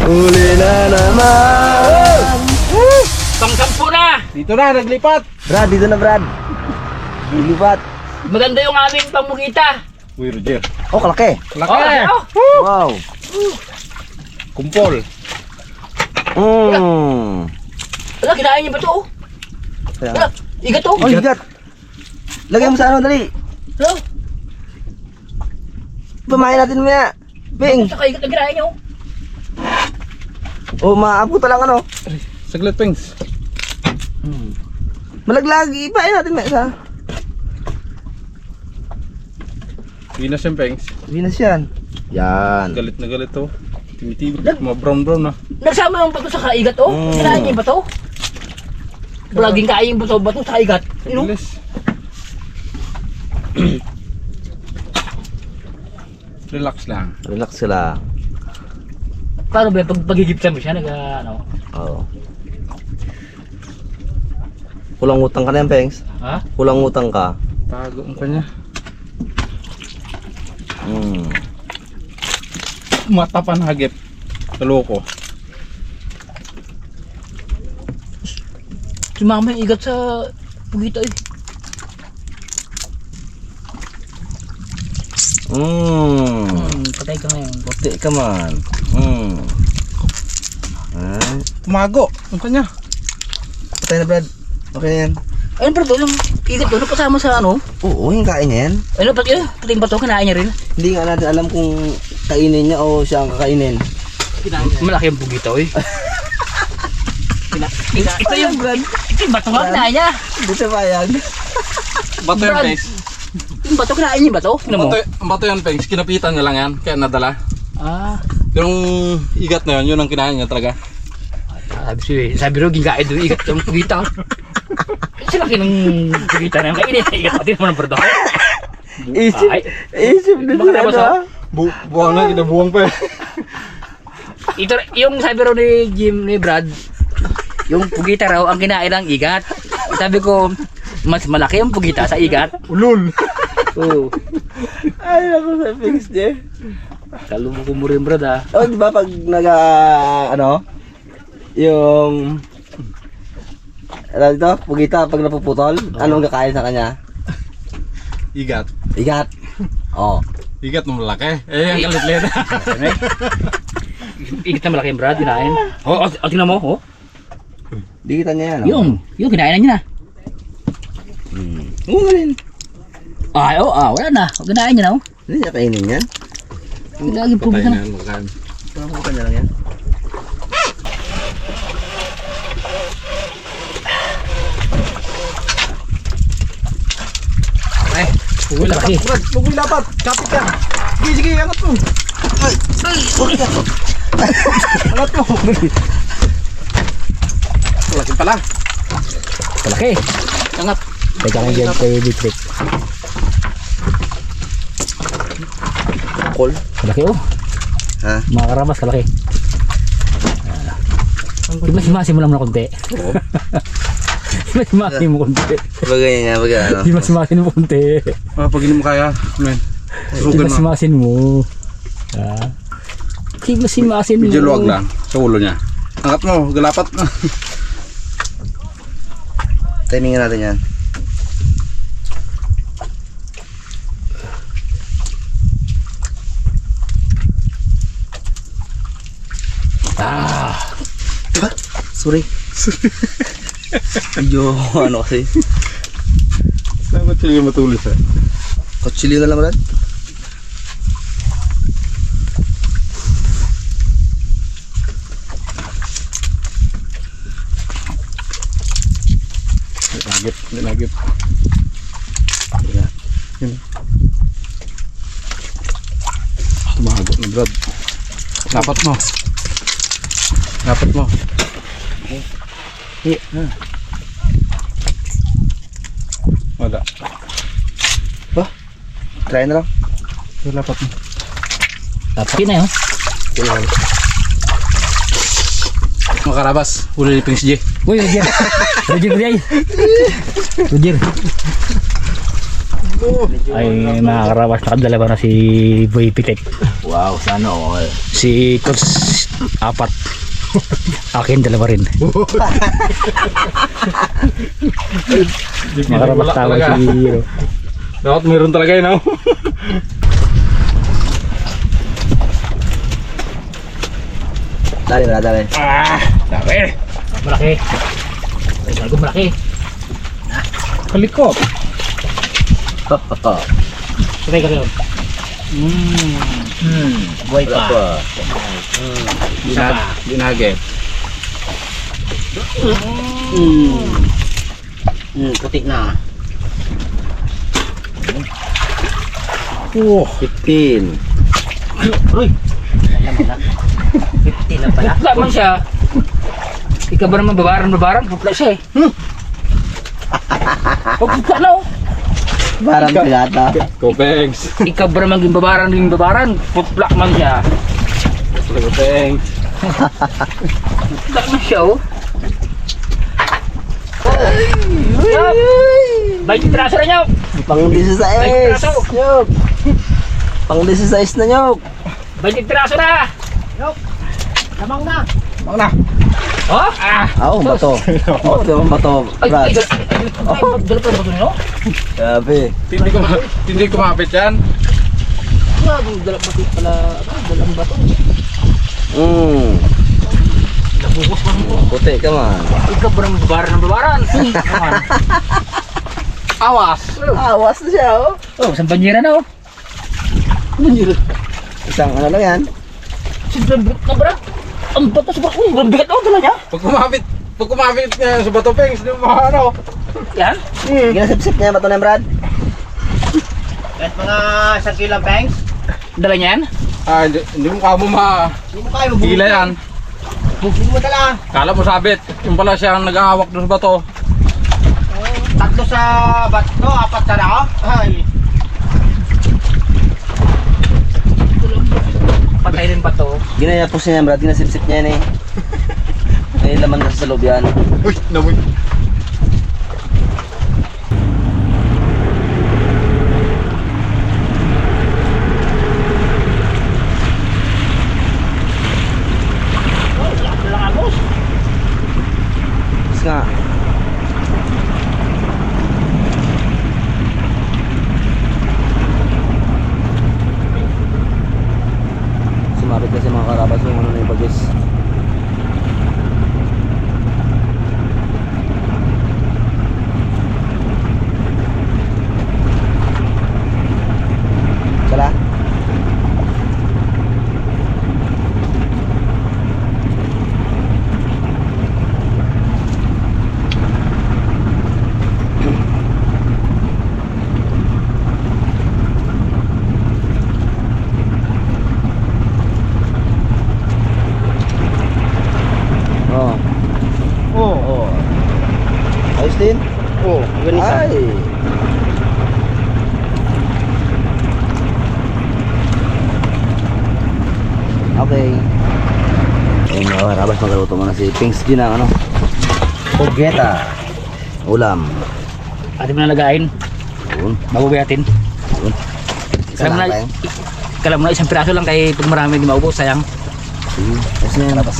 Huli na naman. Pang-sampu na! Dito na, naglipat. Brad, dito na Brad. Lipat. Maganda yung aming pangmugita. Uy, Roger. Oh, kalaki. Laki. Wow. Kumpol. Wala, kinain niyo ba ito? Wala, igat to. Oh, higat. Lagyan mo sa ano, dali. Wala, Pamain natin maya. Bing. saka igat na kinain niyo. Oh, maabuta lang ano. Saglit, Pings. Malaglag. Ipain natin maya sa. Pinas yung Pings. Venus yan. Yan. Galit na galit to. Timi-timi. Mga brown-brown na. Nagsama yung bato sa kaigat to. Kinain niyo ba to? Laging kain yung bato sa kaigat. You know? Bilis. Relax lang. Relax sila. Paano ba pag pagigipsan mo siya? Ano? Oo. Kulang utang ka na yan, Pengs. Ha? Kulang utang ka. Tago ang kanya. Mata panhagip. Taloko. Sumama yung igat sa pugito eh. Patay ka ngayon. Puti ka man. Ay. Tumago ang kanya. Patay na, Brad. Okay na yan. Ayun pero doon yung igat doon. Kasama sa ano? Oo, yung kain niya yan. Ano pati yung bato kinain niya rin. Hindi nga natin alam kung kainin niya o siya ang kakainin. Malaki yung pugito eh. Ito yung Brad. Ito yung bato nga kinain niya. Hindi siya payag. Bato yung Brad. Pengs. Yung bato kinain niya bato. Tingnan mo. Bato yung Pengs. Kinapitan niya lang yan. Kaya nadala. Ah. Yung igat na yun, yun ang kinain niya talaga. Sabi ro gingkain doon igat yung pugita. Sila kinang pugita na yung kainin. Igat pati naman ang berdoh. Isip din Bakit sila ba na. Buwang na, kinabuwang pa. Ito yung sabi ro ni Jim ni Brad. Yung pugita raw ang kinain ng igat. Sabi ko mas malaki yung pugita sa igat. Ulul. Oo. Ay, ako sa Pengs niya. Kalubo ko mo rin Brad ah. Oh, di ba pag ano, yung ano dito, pugita pag napuputol, anong kakain sa kanya? Igat. Igat. Oh. Igat ng malaki. Eh, ang kalit-lit. Igat na malaki yung Brad kinain. Oh, tingnan mo oh. Dikitan niya yan. Oh. Yung kinain niya na. Oo nga rin. Wala na. Kinain niya na oh. Hindi niya kainin yan. Lagi pugita na. Pamamukan niya lang yan. Wala laki. Brad, huwag mo ilapat. Kapit ka. Sige, sige, angat mo. Angat mo. Malaki pala. Malaki. Angat. Teka lang dyan kay Dietrich. Call. Malaki oh. Ha? Mga karamas kalaki. Himas-himasin mo lang na konti. Oo. Himas-himasin mo konti. Bagay niya, bagay ano. Himas-himasin mo konti. Pag hindi mo kaya, men. Sugan mo. Himas-himasin mo. Himas-himasin mo. Medyo luwag lang sa ulo niya. Angat mo, galapat. Timingan natin yan. Diba? Sorry. Medyo ano kasi. Saan sila matulis eh? Kutsilyo na lang Brad. Nagip. Yun. Tumago na Brad. Lapat mo. Wala. Try na lang. Lapat mo. Tapos na yun. Kailangan. Mga karabas, huli ni Pings J. Uy, Roger. Roger. ay makakarawas nakadalawa na si Boy Pitek. Wow, sana all. Si Coach 4. Akin dalawa rin. Makarawas tawa si Hero. Dapat meron talaga yun, no? Dali, wala, dali. Dami. Malaki. Ay, bago malaki. Kalikot. Sabay ka rin. Buhay pa. Ginagay. Putik na. 15. Uy! Alam mo na. 15 na pala. Putla man siya. Ikaw ba naman babaran? Putla siya eh. Putla na oh. Parang pirata. Kopengs. Ikaw ba naman babaran? Putla man siya. Kopengs. Putla man siya oh. Baik tiraso na nyo. Pang 16. Nyok. Pang 16 na nyok. Baik tiraso na. Mang na. Oh? Oo, bato. Oo, ito yung bato. Ay, Brad. dala pa ba ito nyo? Sabi. Hindi kumapit yan. Dala pa ito pala. Dalang ba ito? Nabukos pa mo. Puti ka man. Ikaw ba naman babaran? Awas. Awas na siya, oh. Oh, isang banyera na oh. Isang ano lang yan. Sobrang bigat na bra. Ang bato sa bako. Ang bigat ako dala niya. Pag kumapit niya sa bato pengs, di mo ano. Yan. Ginasip-sip niya bato na yan, Brad. Kahit mga 1 kilo bangs, Dala niya yan. Hindi mo kamo hindi mo kaya hila yan. Hindi mo dala. Kala mo sabit. Yung pala siya ang nag-aawak doon sa bato. 3 sa bato, 4 sa rao. Ay, Patay rin pa to. Ginayapos niya yan, Brad. Ginasip-sip niya yan eh. May laman kasi sa loob yan. Uy, namoy. Tapos nga. Sumabit kasi mga karabas yung ano na yung bagis. Sala? Oo. oo. Ayos din? Oo, ganisa. Ay! Okay. Ayun mga karabas, magluto muna si Pinks G ng ano? Pugeta. Ulam. Atin mo nalagain. Yun. Mabubuyatin. Yun. Isa Kala mo lang na, tayo. kala mo na isang piraso lang kay pag marami hindi maubos. Sayang. Sige. Ayos na yan. Karabas.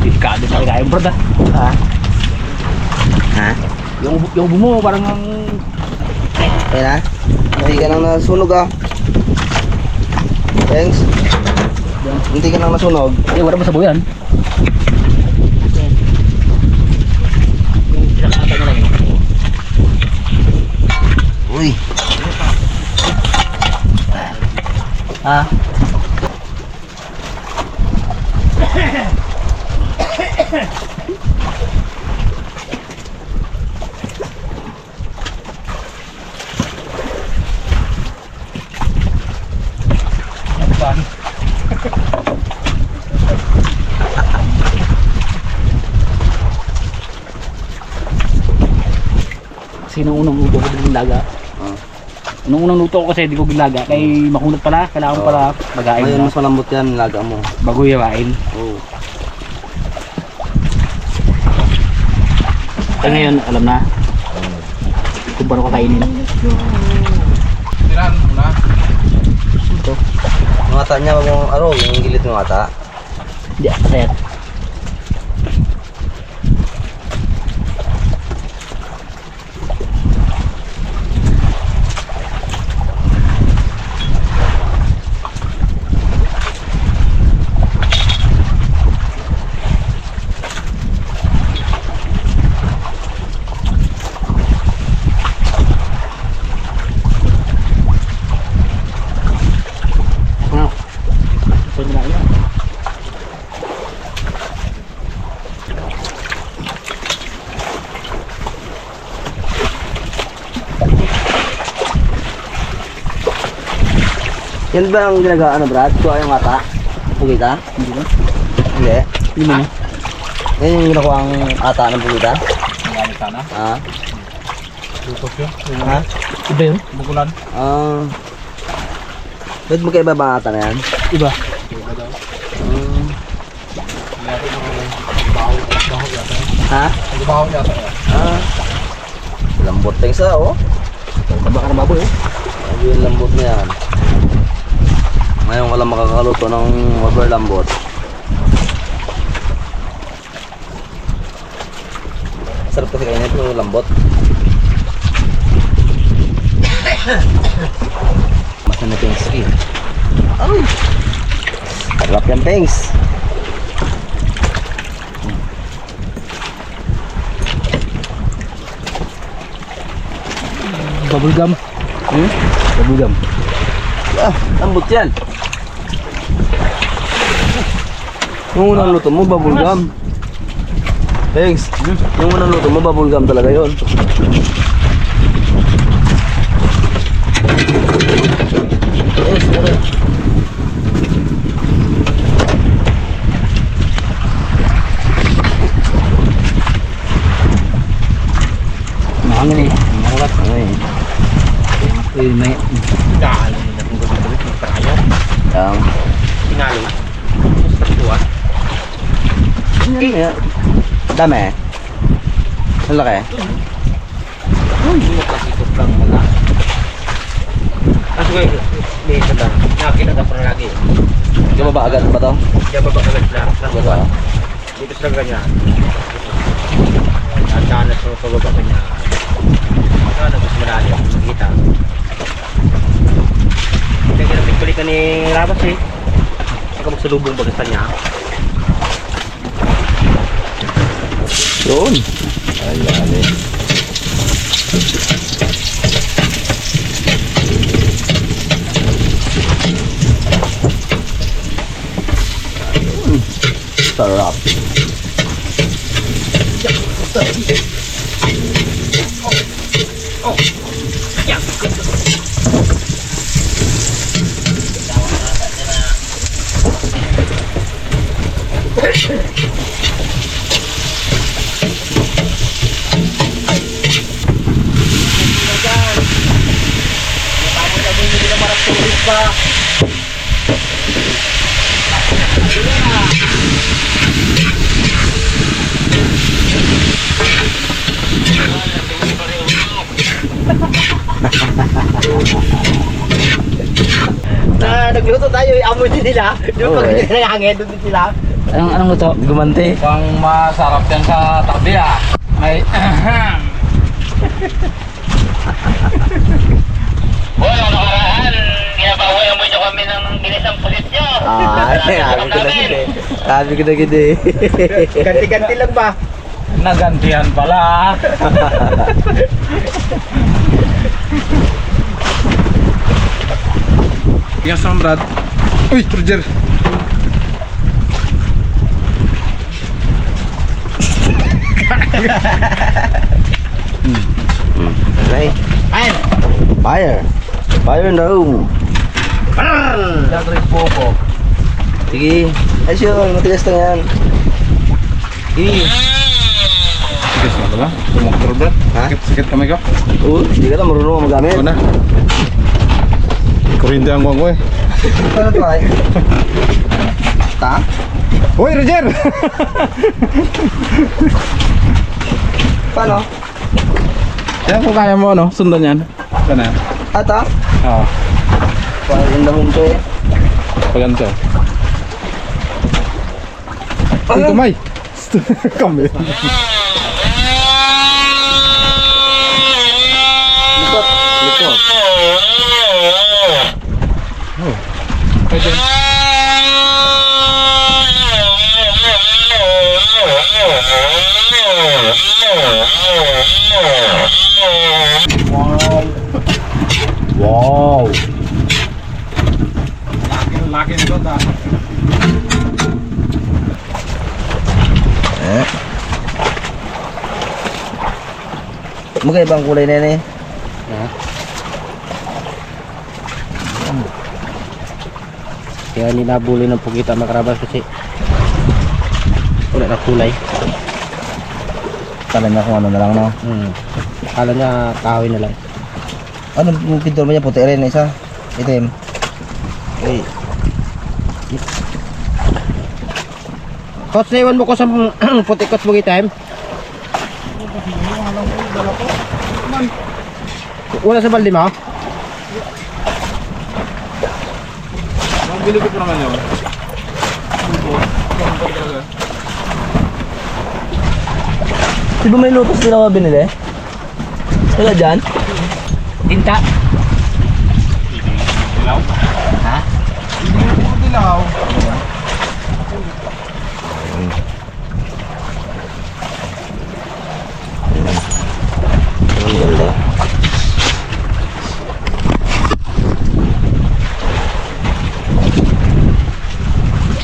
Delikado sa kagayan bro ah. Ha? Ha? Yung bumo parang ang... Ayun na. Hindi ka nang nasunog ah. Thanks. Hindi ka nang nasunog. Eh, wala ba sa buyan? Yung pinakata na lang yun. Uy. Ha? Pan. Sino unang ubo ko ng laga? Nung unang luto ko kasi di ko gilaga. Kay makunat pala. Kailangan pala magain Ngayon mo mas malambot yan, nilaga mo. bago iwain. Oo. Kaya ngayon, alam na. Kung paano kakainin. Tirahan mo na. Ito. Yung ata niya, yung araw, yung gilid ng ata. Hindi, set. Pwede na yan. Yan ba ang ginagawa, ano Brad? Kuha yung ata? Pugita? Hindi ba? Hindi. Hindi mo na. Yan yung ginagawa ang ata ng pugita? Magamit sana. Ah? Tutok yun. Ha? Iba yun? Bukulan. Ah. Ba't magkaiba ba ang ata na yan? Iba. Ha? Nagbaho yata yan. Ah. Lambot na isa, oh. Taba ka na baboy oh. Ano yung lambot na yan? Ngayon ka lang makakaluto ng over lambot. Sarap kasi kainin ito yung lambot. Mas na pengs rin. Ay! Sarap yan pengs. Bubble gum. Hmm? Bubble gum. Ah, lambot yan. Yung unang luto mo, bubble gum. Thanks. Yung unang luto mo, bubble gum talaga yun. Yes, okay. Mahangin eh. Makulat. Ay, Uy, may... Tinalo nila kung gabi-gabi. Kung prayo. Tinalo. Sa tuwa. dami. Ang laki. Nakasitot lang wala. Aso kayo, may isa lang. Nakakita pa lagi. Yung baba agad ba to? Diyan ba agad lang? Baba. Dito sa ganyan. Tandaan na sa pababa kanya. Sana mas malalim. Makita. Kaya kinapit-balik ka ni Rabas eh. Saka magsalubong bagasan niya. Yun. Ayan. Sarap. Nagluto tayo, amoy din nila. Doon pag hindi na hangin, doon din sila. Anong luto? Gumante. Pang masarap yan sa tabi ah. May Boy, ang nakaraan, ginabawi mo nyo kami ng ginisang pusit nyo. Sabi ko na gede. Ganti-ganti lang ba? nagantihan pala. Yes, Brad. Uy, Roger. Okay. Fire. Fire in the room. Dagres po ko. Sige. Ayos yun. Matigas lang yan. Sige. Yes, Wala, kumakro Brad. Ha? Sakit kamay ka. Oo, hindi ka na marunong magamit. Ano na? Kuryente ang guwang ko eh. Paano to ay? Ta? Hoy, Roger! Paano? Yan kung kaya mo, no? Sundan yan. Sana. Ata? Oo. Parang ganda mo ito eh. Paganto. Ay, Ano? kamay! Kamay. Likot. Likot. Pwede. Wow. Laki nito ta. Magkaibang kulay na yan eh. Kaya ninabuli ng pugita makarabas kasi wala na kulay. Kala niya kung ano na lang no. Kala niya kahoy na lang. Ano yung pintor mo niya? Puti rin isa. Itim. Okay. Coach, naiwan mo ko sa puti coach mo item. Wala sa balde mo? Bili ko pa naman yun. Di ba may lutos din ako binili? Wala dyan? Tinta. Dilaw? Ha? Hindi ko puro dilaw. Ang ganda.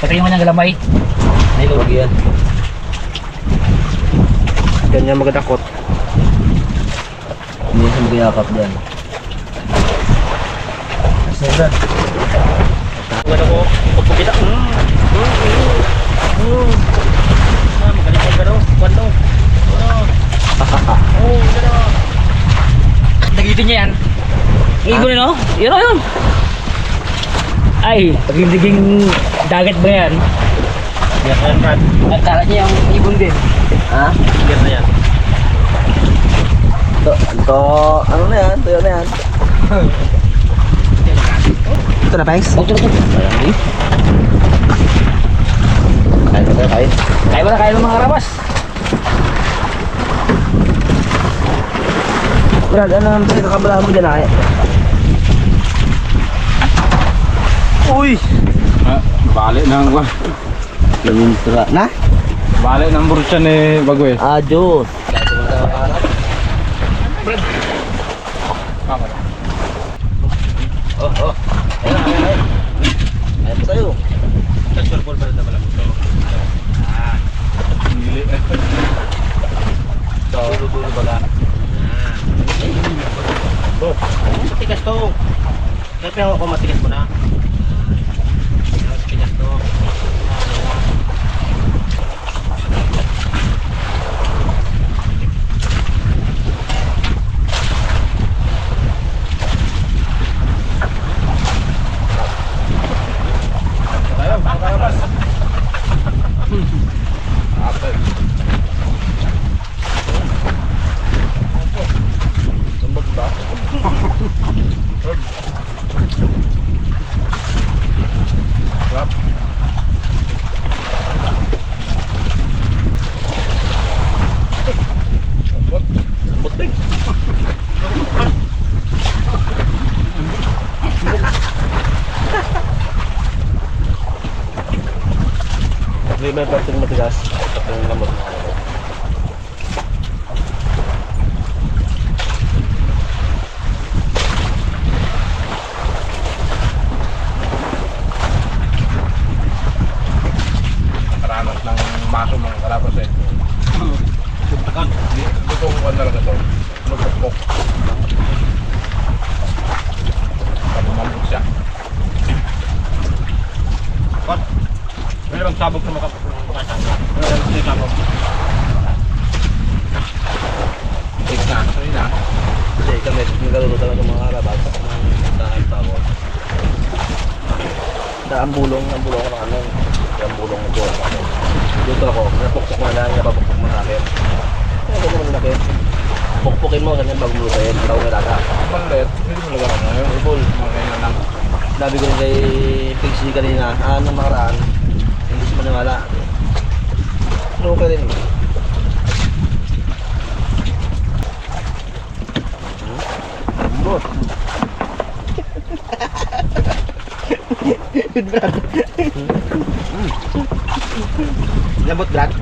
Patayin mo ng galamay. Huwag yan. Ganyan magadakot. Hindi siya magyakap dyan. Sasa. Wala ko pagpugita. Magaling ko garo. Kwando. Nagitin niya yan. Igon no? Yun o yun. Ay, paglindiging dagat ba yan? Yan yan, Brad. Akala niya yung ibon din. Ha? Yan na yan. Ano na yan? Tuyo na yan. Ito na, Pengs? Ito. Kain mo tayo, kain. Kaya ba na kaya ng mga rabas? Brad, ano naman tayo kakabalahan mo dyan, ay? Uy! Balik ng Lamintra. Na? balik ng bursa ni Bagwes. Adios. Ayun pa tayo. Purple pa rin na pala. Dulo-dulo baga. Matigas to. Dapat ako matigas mo na. Matigas to. Hindi may parteng matigas. Parteng lamot. Karanas ng maso mga karapas eh. Ito ang talaga to. Magpukpok. Pagmamambot siya. May bang sabog sa makapagpukpok? May bang sabog. na, kanina. Hindi, kami naglalaro talaga mga karabas ng daan pa ako. Ang bulong ko ng ano. Ang bulong ng buwan ako. Dito ako, napukpok mo na, napapukpok mo sa akin. Kaya ba naman laki? Pukpukin mo, ganyan bago mulusayin. Tawag na lata. Malit, hindi mo lagyan na yun. Full. Mga kainan lang. Sabi ko kay Pixie kanina, nung nakaraan, hindi siya maniwala. Pero okay rin. Lambot. Lambot, Brad.